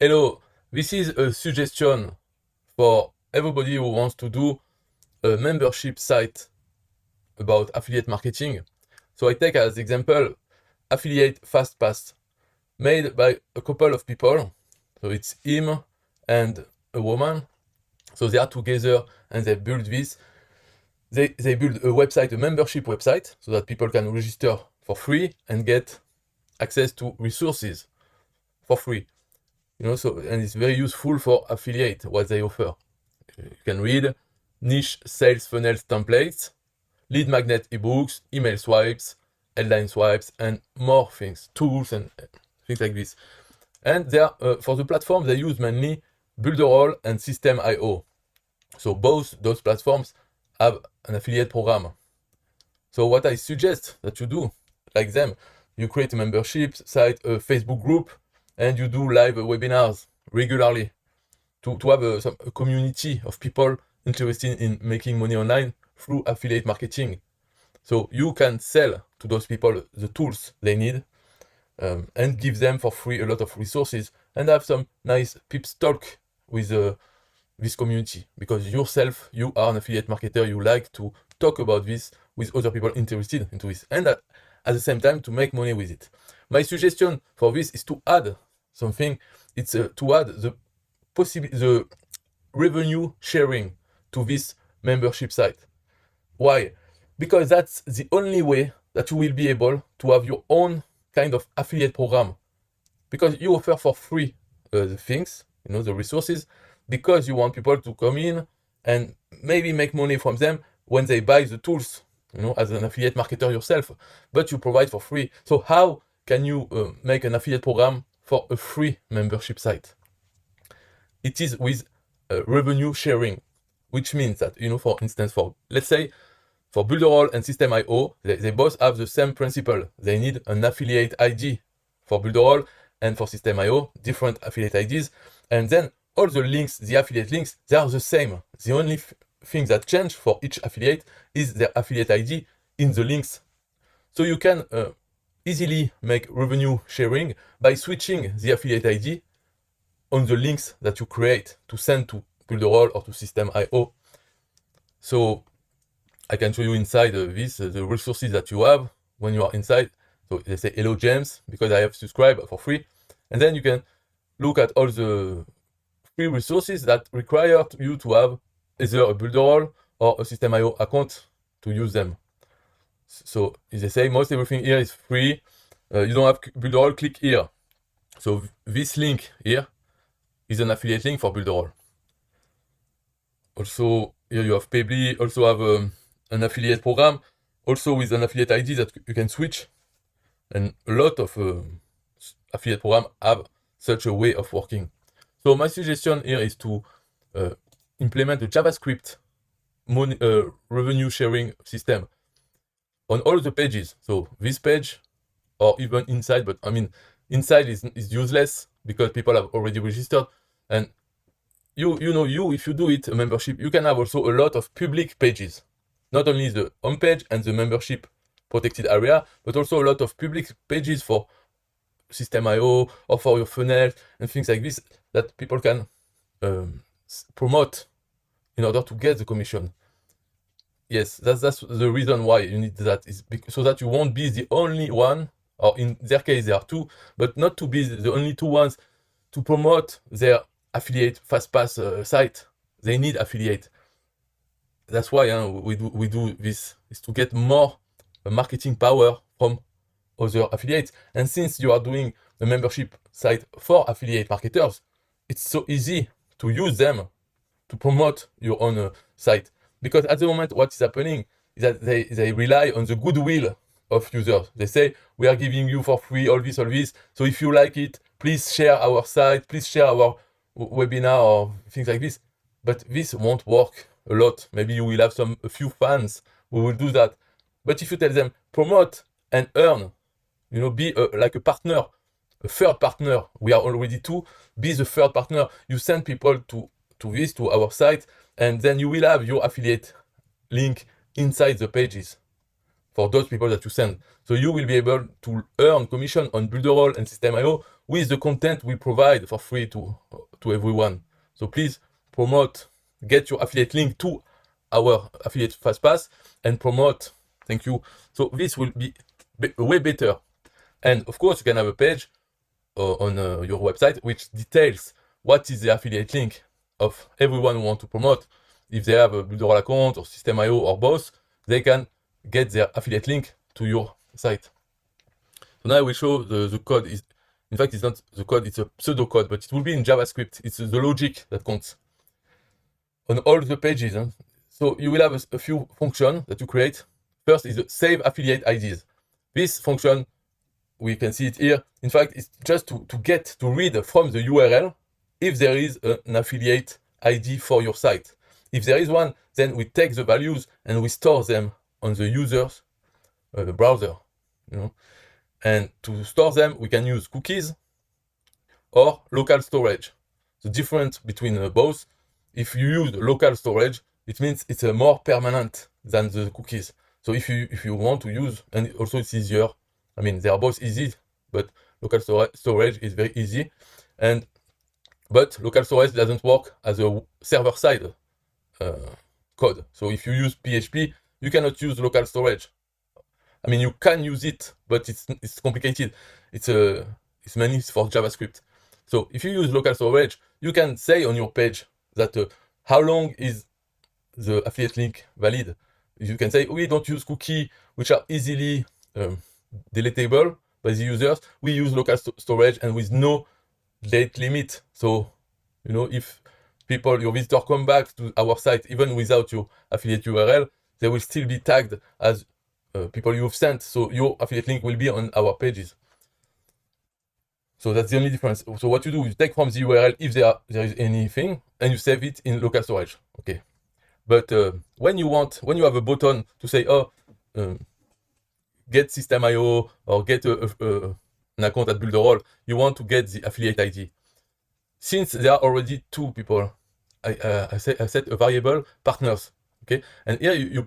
Hello, this is a suggestion for everybody who wants to do a membership site about affiliate marketing. So I take as example Affiliate FastPass, made by a couple of people. So it's him and a woman. So they are together and they build this. They build a website, a membership website, so that people can register for free and get access to resources for free. So and it's very useful for affiliate what they offer. You can read niche sales funnels templates, lead magnet ebooks, email swipes, headline swipes, and more things, tools and things like this. And they are, for the platform, they use mainly Builderall and System.io. So both those platforms have an affiliate program. So what I suggest that you do, like them, you create a membership site, a Facebook group, and you do live webinars regularly to have a community of people interested in making money online through affiliate marketing. So you can sell to those people the tools they need and give them for free a lot of resources and have some nice pips talk with this community, because yourself, you are an affiliate marketer, you like to talk about this with other people interested into this, and at the same time to make money with it. My suggestion for this is to add something. It's to add the revenue sharing to this membership site. Why? Because that's the only way that you will be able to have your own kind of affiliate program, because you offer for free the things, the resources, because you want people to come in and maybe make money from them when they buy the tools, as an affiliate marketer yourself, but you provide for free. So how can you make an affiliate program for a free membership site? It is with revenue sharing, which means that, for instance, let's say for Builderall and System.io, they both have the same principle. They need an affiliate ID for Builderall, and for System.io, different affiliate IDs. And then all the links, the affiliate links, they are the same. The only thing that change for each affiliate is their affiliate ID in the links. So you can easily make revenue sharing by switching the affiliate ID on the links that you create to send to Builderall or to System.io. So I can show you inside this, the resources that you have when you are inside. So they say, hello James, because I have subscribed for free. And then you can look at all the free resources that require you to have either a Builderall or a System.io account to use them. So they say most everything here is free. You don't have Builderall, click here. So this link here is an affiliate link for Builderall. Also, here you have Paybly, also have an affiliate program, also with an affiliate ID that you can switch. And a lot of affiliate programs have such a way of working. So my suggestion here is to implement a JavaScript revenue sharing system on all the pages. So this page, or even inside, but I mean, inside is useless because people have already registered. And if you do it, a membership, you can have also a lot of public pages, not only the homepage and the membership protected area, but also a lot of public pages for System.io or for your funnel and things like this that people can promote in order to get the commission. Yes, that's the reason why you need that, is so that you won't be the only one, or in their case there are two, but not to be the only two ones to promote their affiliate FastPass site. They need affiliate. That's why we do this, is to get more marketing power from other affiliates. And since you are doing a membership site for affiliate marketers, it's so easy to use them to promote your own site. Because at the moment, what is happening is that they rely on the goodwill of users. They say, we are giving you for free all this. So if you like it, please share our site, please share our webinar or things like this. But this won't work a lot. Maybe you will have a few fans who will do that. But if you tell them, promote and earn, be like a partner, a third partner. We are already two. Be the third partner. You send people to our site, and then you will have your affiliate link inside the pages for those people that you send. So you will be able to earn commission on Builderall and System.io with the content we provide for free to everyone. So please promote, get your affiliate link to our affiliate FastPass and promote. Thank you. So this will be way better. And of course, you can have a page on your website which details what is the affiliate link of everyone who want to promote. If they have a Builderall account or System.io or both, they can get their affiliate link to your site. So now I will show the code. In fact, it's not the code, it's a pseudo code, but it will be in JavaScript. It's the logic that counts on all the pages. So you will have a few functions that you create. First is the save affiliate IDs. This function, we can see it here. In fact, it's just to read from the URL if there is an affiliate ID for your site. If there is one, then we take the values and we store them on the user's browser. And to store them, we can use cookies or local storage. The difference between both, if you use local storage, it means it's more permanent than the cookies. So if you want to use, and also it's easier. I mean, they are both easy, but local storage is very easy. But local storage doesn't work as a server-side code. So if you use PHP, you cannot use local storage. I mean, you can use it, but it's complicated. It's mainly for JavaScript. So if you use local storage, you can say on your page that how long is the affiliate link valid. You can say, we don't use cookies, which are easily deletable by the users. We use local storage and with no date limit. So, if your visitor come back to our site, even without your affiliate URL, they will still be tagged as people you've sent. So your affiliate link will be on our pages. So that's the only difference. So what you do, you take from the URL if there is anything, and you save it in local storage. Okay. But when you have a button to say, get System.io or get an account at Builderall, you want to get the affiliate ID. Since there are already two people, I set a variable partners. Okay, and here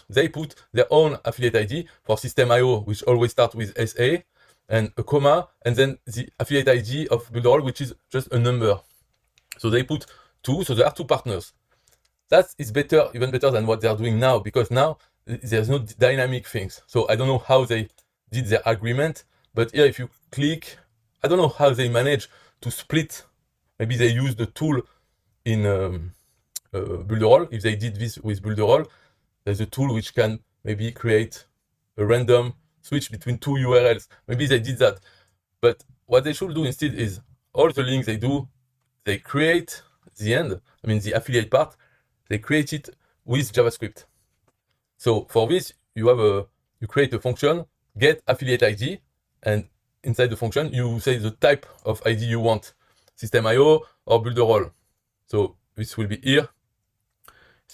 they put their own affiliate ID for System.io, which always starts with SA and a comma, and then the affiliate ID of Builderall, which is just a number. So they put 2, so there are 2 partners. That is better, even better than what they are doing now, because now there's no dynamic things. So I don't know how they did their agreement, but here if you click, I don't know how they manage to split. Maybe they use the tool in Builderall. If they did this with Builderall, there's a tool which can maybe create a random switch between 2 URLs. Maybe they did that. But what they should do instead is all the links they do, they create the end, I mean the affiliate part, they create it with JavaScript. So for this, you create a function, get affiliate ID, and inside the function, you say the type of ID you want, System.io or Builderall. So this will be here.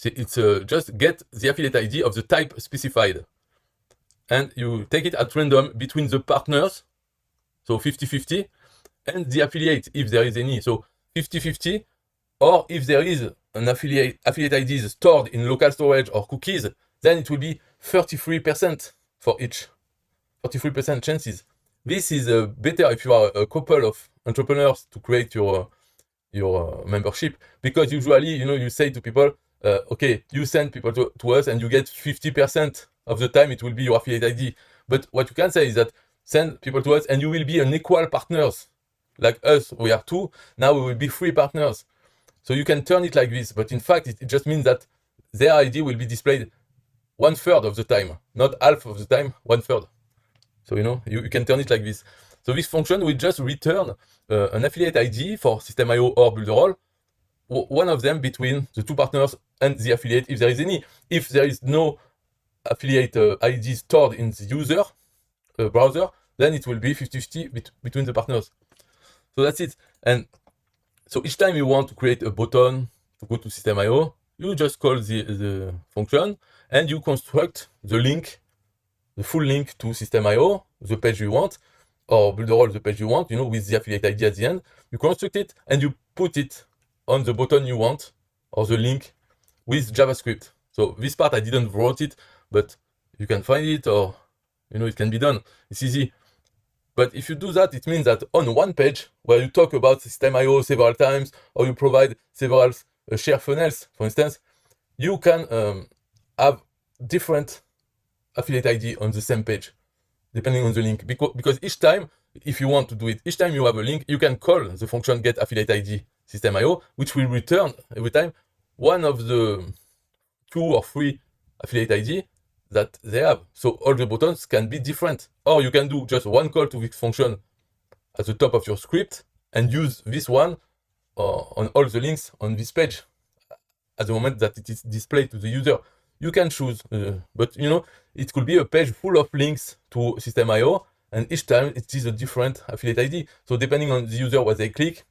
It's just get the affiliate ID of the type specified. And you take it at random between the partners, so 50-50, and the affiliate, if there is any. So 50-50, or if there is an affiliate ID stored in local storage or cookies, then it will be 33% for each, 33% chances. This is better if you are a couple of entrepreneurs to create your membership, because usually, you say to people, okay, you send people to us and you get 50% of the time it will be your affiliate ID. But what you can say is that send people to us and you will be an equal partners. Like us, we are 2, now we will be 3 partners. So you can turn it like this, but in fact, it just means that their ID will be displayed 1/3 of the time, not half of the time, 1/3. So, you can turn it like this. So this function will just return an affiliate ID for System.io or Builderall, one of them between the 2 partners and the affiliate, if there is any. If there is no affiliate ID stored in the user browser, then it will be 50-50 between the partners. So that's it. And so each time you want to create a button to go to System.io, you just call the function and you construct the link, the full link to System.io, the page you want, or Builderall, the page you want, with the affiliate ID at the end. You construct it and you put it on the button you want, or the link with JavaScript. So this part I didn't write it, but you can find it, or it can be done. It's easy. But if you do that, it means that on one page where you talk about System.io several times, or you provide several share funnels, for instance, you can have different affiliate ID on the same page, depending on the link. Because each time, if you want to do it, each time you have a link, you can call the function get affiliate ID System.io, which will return every time one of the 2 or 3 affiliate ID that they have. So all the buttons can be different. Or you can do just one call to this function at the top of your script and use this one on all the links on this page at the moment that it is displayed to the user. You can choose, but it could be a page full of links to System.io, and each time it is a different affiliate ID. So depending on the user what they click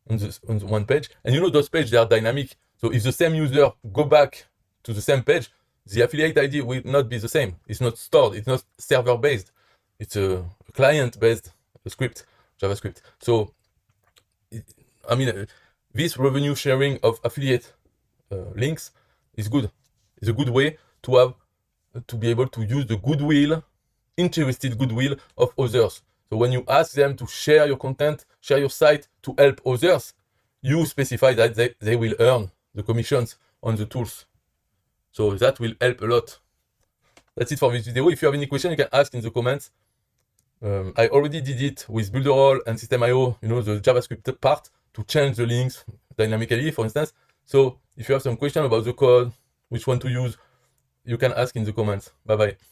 on the one page, and those pages, they are dynamic. So if the same user go back to the same page, the affiliate ID will not be the same. It's not stored. It's not server-based. It's a client-based script, JavaScript. So, this revenue sharing of affiliate links is good. It's a good way to be able to use the goodwill, interested goodwill of others. So when you ask them to share your content, share your site to help others, you specify that they will earn the commissions on the tools. So that will help a lot. That's it for this video. If you have any question, you can ask in the comments. I already did it with Builderall and System.io, the JavaScript part, to change the links dynamically, for instance. So if you have some question about the code, which one to use, you can ask in the comments. Bye-bye.